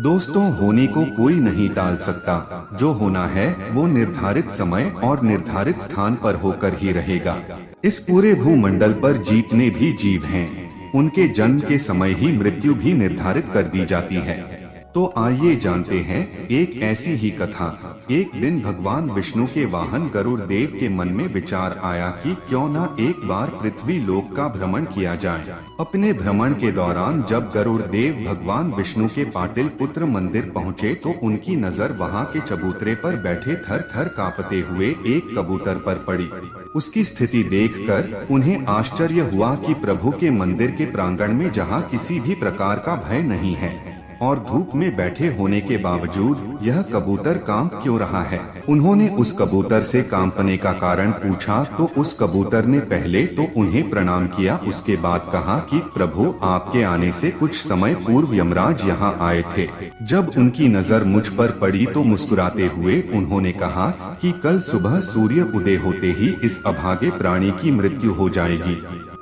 दोस्तों, होने को कोई नहीं टाल सकता। जो होना है वो निर्धारित समय और निर्धारित स्थान पर होकर ही रहेगा। इस पूरे भूमंडल पर जितने भी जीव हैं, उनके जन्म के समय ही मृत्यु भी निर्धारित कर दी जाती है। तो आइए जानते हैं एक ऐसी ही कथा। एक दिन भगवान विष्णु के वाहन गरुड़ देव के मन में विचार आया कि क्यों न एक बार पृथ्वी लोक का भ्रमण किया जाए। अपने भ्रमण के दौरान जब गरुड़ देव भगवान विष्णु के पाटिल पुत्र मंदिर पहुँचे तो उनकी नजर वहाँ के चबूतरे पर बैठे थर थर कांपते हुए एक कबूतर पर पड़ी। उसकी स्थिति देखकर उन्हें आश्चर्य हुआ कि प्रभु के मंदिर के प्रांगण में जहाँ किसी भी प्रकार का भय नहीं है और धूप में बैठे होने के बावजूद यह कबूतर कांप क्यों रहा है। उन्होंने उस कबूतर से कांपने का कारण पूछा तो उस कबूतर ने पहले तो उन्हें प्रणाम किया, उसके बाद कहा कि प्रभु, आपके आने से कुछ समय पूर्व यमराज यहाँ आए थे। जब उनकी नजर मुझ पर पड़ी तो मुस्कुराते हुए उन्होंने कहा कि कल सुबह सूर्य उदय होते ही इस अभागे प्राणी की मृत्यु हो जाएगी।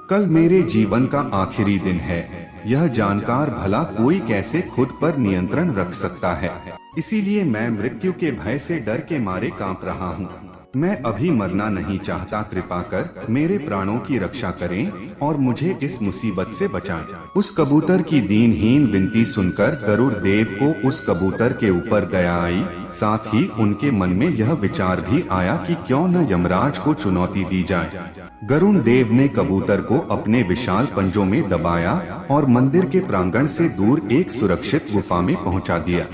कल मेरे जीवन का आखिरी दिन है। यह जानकार भला कोई कैसे खुद पर नियंत्रण रख सकता है। इसीलिए मैं मृत्यु के भय से डर के मारे कांप रहा हूँ। मैं अभी मरना नहीं चाहता। कृपा कर मेरे प्राणों की रक्षा करें और मुझे इस मुसीबत से बचाएं। उस कबूतर की दीनहीन विनती सुनकर गरुड़ देव को उस कबूतर के ऊपर दया आई। साथ ही उनके मन में यह विचार भी आया कि क्यों न यमराज को चुनौती दी जाए। गरुड़ देव ने कबूतर को अपने विशाल पंजों में दबाया और मंदिर के प्रांगण से दूर एक सुरक्षित गुफा में पहुंचा दिया।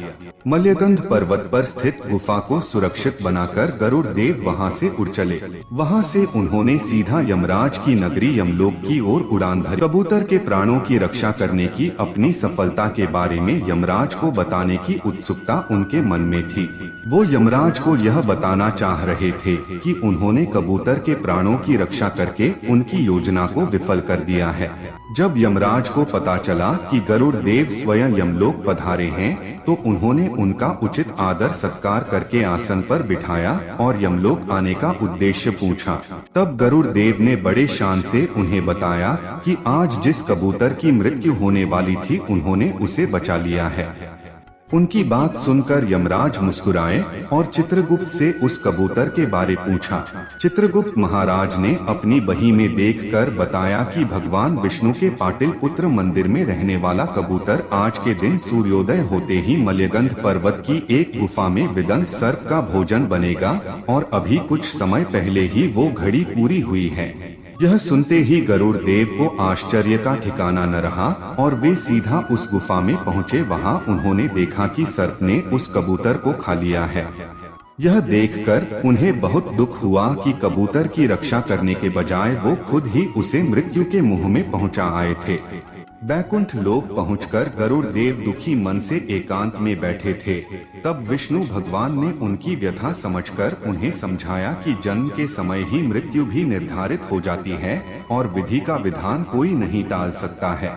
मल्यगंध पर्वत पर स्थित गुफा को सुरक्षित बनाकर गरुड़ देव वहां से उड़ चले। वहां से उन्होंने सीधा यमराज की नगरी यमलोक की ओर उड़ान भरी। कबूतर के प्राणों की रक्षा करने की अपनी सफलता के बारे में यमराज को बताने की उत्सुकता उनके मन में थी। वो यमराज को यह बताना चाह रहे थे कि उन्होंने कबूतर के प्राणों की रक्षा करके उनकी योजना को विफल कर दिया है। जब यमराज को पता चला कि गरुड़ देव स्वयं यमलोक पधारे हैं तो उन्होंने उनका उचित आदर सत्कार करके आसन पर बिठाया और यमलोक आने का उद्देश्य पूछा। तब गरुड़ देव ने बड़े शान से उन्हें बताया कि आज जिस कबूतर की मृत्यु होने वाली थी उन्होंने उसे बचा लिया है। उनकी बात सुनकर यमराज मुस्कुराए और चित्रगुप्त से उस कबूतर के बारे पूछा। चित्रगुप्त महाराज ने अपनी बही में देखकर बताया कि भगवान विष्णु के पाटिल पुत्र मंदिर में रहने वाला कबूतर आज के दिन सूर्योदय होते ही मल्यगंध पर्वत की एक गुफा में विदंत सर्प का भोजन बनेगा और अभी कुछ समय पहले ही वो घड़ी पूरी हुई है। यह सुनते ही गरुड़ देव को आश्चर्य का ठिकाना न रहा और वे सीधा उस गुफा में पहुँचे। वहाँ उन्होंने देखा कि सर्प ने उस कबूतर को खा लिया है। यह देखकर उन्हें बहुत दुख हुआ कि कबूतर की रक्षा करने के बजाय वो खुद ही उसे मृत्यु के मुंह में पहुँचा आए थे। बैकुंठ लोक पहुंचकर गरुड़ देव दुखी मन से एकांत में बैठे थे। तब विष्णु भगवान ने उनकी व्यथा समझकर उन्हें समझाया कि जन्म के समय ही मृत्यु भी निर्धारित हो जाती है और विधि का विधान कोई नहीं टाल सकता है।